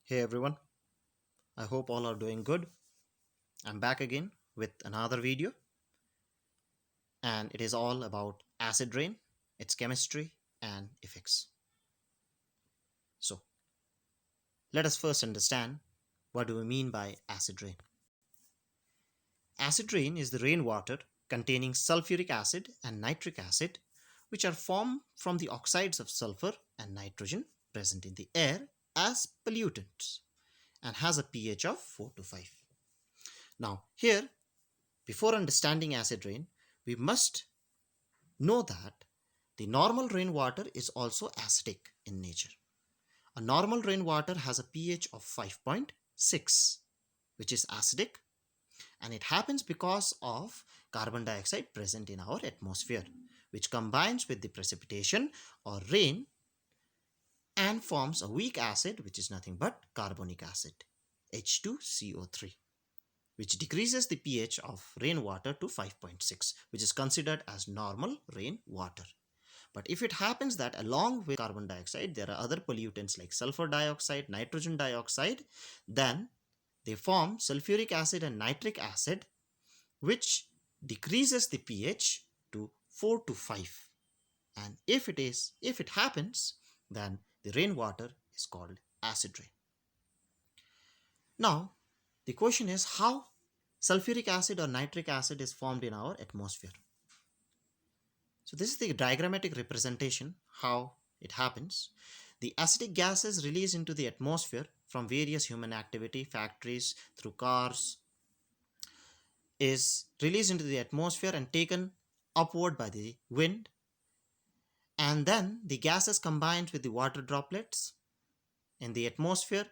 Hey everyone, I hope all are doing good. I'm back again with another video, and it is all about acid rain, its chemistry, and effects. So, let us first understand what do we mean by acid rain. Acid rain is the rainwater containing sulfuric acid and nitric acid, which are formed from the oxides of sulfur and nitrogen present in the air as pollutants and has a pH of 4 to 5. Now, here, before understanding acid rain, we must know that the normal rainwater is also acidic in nature. A normal rainwater has a pH of 5.6, which is acidic, and it happens because of carbon dioxide present in our atmosphere, which combines with the precipitation or rain and forms a weak acid, which is nothing but carbonic acid, H2CO3, which decreases the pH of rainwater to 5.6, which is considered as normal rainwater. But if it happens that along with carbon dioxide, there are other pollutants like sulfur dioxide, nitrogen dioxide, then they form sulfuric acid and nitric acid, which decreases the pH to 4 to 5. And if it happens, then the rainwater is called acid rain. Now, the question is how sulfuric acid or nitric acid is formed in our atmosphere. So this is the diagrammatic representation how it happens. The acidic gases released into the atmosphere from various human activity, factories, through cars, is released into the atmosphere and taken upward by the wind. And then the gases combined with the water droplets in the atmosphere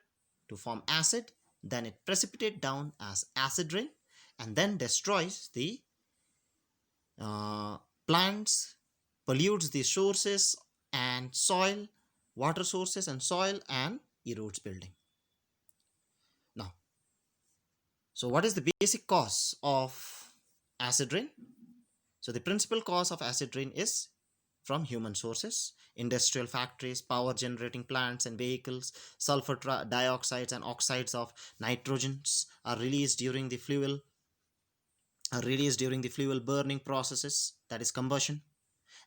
to form acid. Then it precipitates down as acid rain and then destroys the uh, plants, pollutes the sources and soil, water sources and soil, and erodes building. Now, so what is the basic cause of acid rain? So the principal cause of acid rain is from human sources, industrial factories, power generating plants and vehicles. Sulfur dioxides and oxides of nitrogens are released during the fuel burning processes, that is combustion.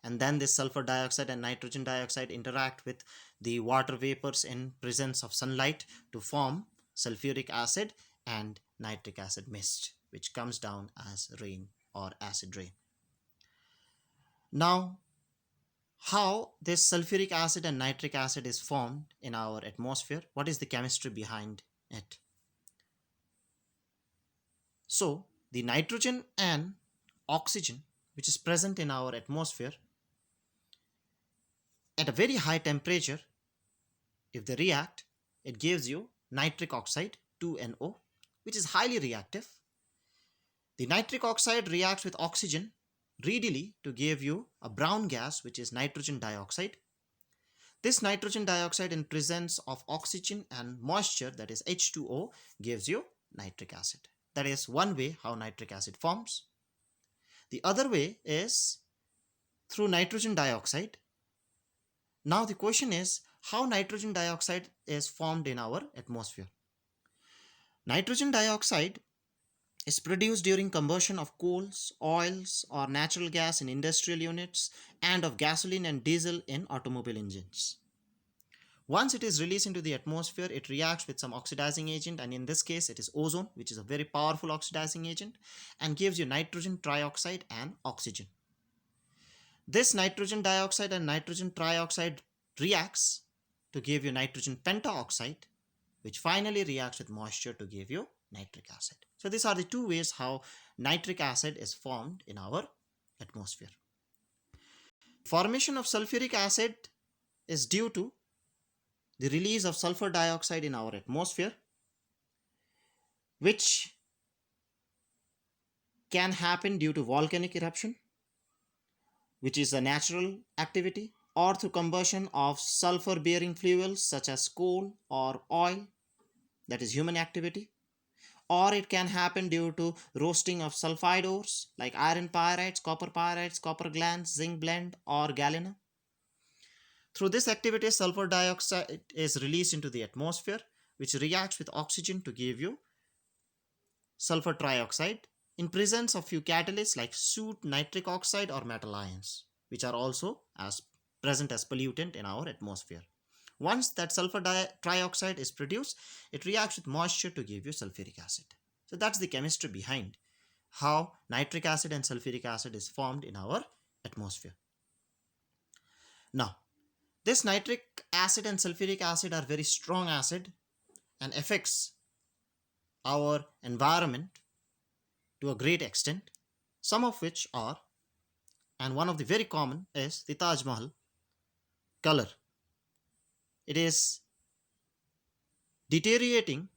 And then this sulfur dioxide and nitrogen dioxide interact with the water vapors in presence of sunlight to form sulfuric acid and nitric acid mist, which comes down as rain or acid rain. Now, how this sulfuric acid and nitric acid is formed in our atmosphere, what is the chemistry behind it? So the nitrogen and oxygen which is present in our atmosphere, at a very high temperature, if they react, it gives you nitric oxide 2NO, which is highly reactive. The nitric oxide reacts with oxygen readily to give you a brown gas, which is nitrogen dioxide. This nitrogen dioxide in presence of oxygen and moisture, that is H2O, gives you nitric acid. That is one way how nitric acid forms. The other way is through nitrogen dioxide. Now the question is how nitrogen dioxide is formed in our atmosphere. Nitrogen dioxide is produced during combustion of coals, oils, or natural gas in industrial units and of gasoline and diesel in automobile engines. Once it is released into the atmosphere, it reacts with some oxidizing agent, and in this case it is ozone, which is a very powerful oxidizing agent, and gives you nitrogen trioxide and oxygen. This nitrogen dioxide and nitrogen trioxide reacts to give you nitrogen pentaoxide, which finally reacts with moisture to give you nitric acid. So these are the two ways how nitric acid is formed in our atmosphere. Formation of sulfuric acid is due to the release of sulfur dioxide in our atmosphere, which can happen due to volcanic eruption, which is a natural activity, or through combustion of sulfur bearing fuels such as coal or oil, that is human activity. Or it can happen due to roasting of sulfide ores like iron pyrites, copper glands, zinc blende, or galena. Through this activity, sulfur dioxide is released into the atmosphere, which reacts with oxygen to give you sulfur trioxide in presence of few catalysts like soot, nitric oxide or metal ions, which are also as present as pollutant in our atmosphere. Once that sulfur trioxide is produced, it reacts with moisture to give you sulfuric acid. So that's the chemistry behind how nitric acid and sulfuric acid is formed in our atmosphere. Now, this nitric acid and sulfuric acid are very strong acid and affects our environment to a great extent, some of which are, and one of the very common is the Taj Mahal color. It is deteriorating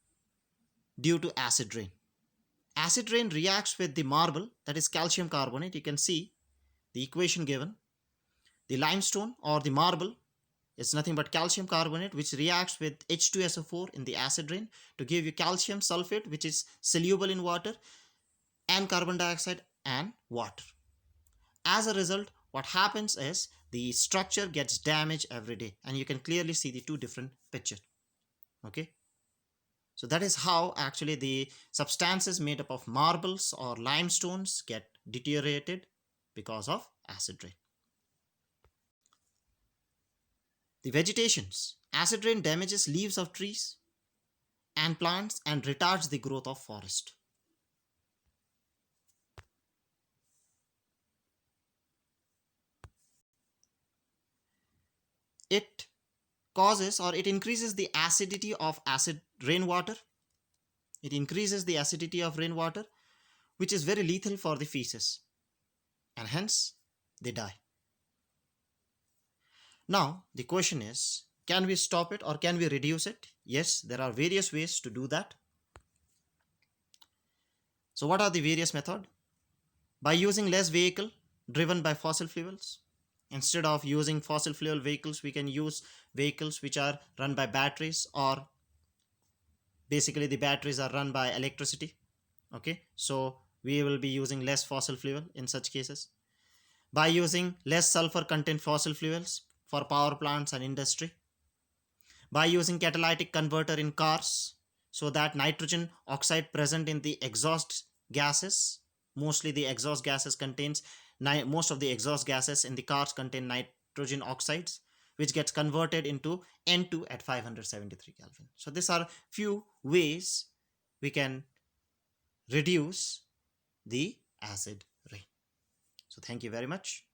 due to acid rain. Acid rain reacts with the marble, that is calcium carbonate. You can see the equation given. The limestone or the marble is nothing but calcium carbonate, which reacts with H2SO4 in the acid rain to give you calcium sulfate, which is soluble in water, and carbon dioxide and water. As a result, what happens is the structure gets damaged every day, and you can clearly see the two different pictures. Okay, so that is how actually the substances made up of marbles or limestones get deteriorated because of acid rain. The vegetations. Acid rain damages leaves of trees and plants and retards the growth of forest. It causes or it increases the acidity of acid rainwater. It increases the acidity of rainwater, which is very lethal for the feces, and hence they die. Now, the question is, can we stop it or can we reduce it? Yes, there are various ways to do that. So, what are the various methods? By using less vehicle driven by fossil fuels. Instead of using fossil fuel vehicles, we can use vehicles which are run by batteries, or basically the batteries are run by electricity. Okay, so we will be using less fossil fuel in such cases. By using less sulfur content fossil fuels for power plants and industry. By using catalytic converter in cars, so that nitrogen oxide present in the exhaust gases, mostly the exhaust gases contains most of the exhaust gases in the cars contain nitrogen oxides, which gets converted into N2 at 573 Kelvin. So these are few ways we can reduce the acid rain. So thank you very much.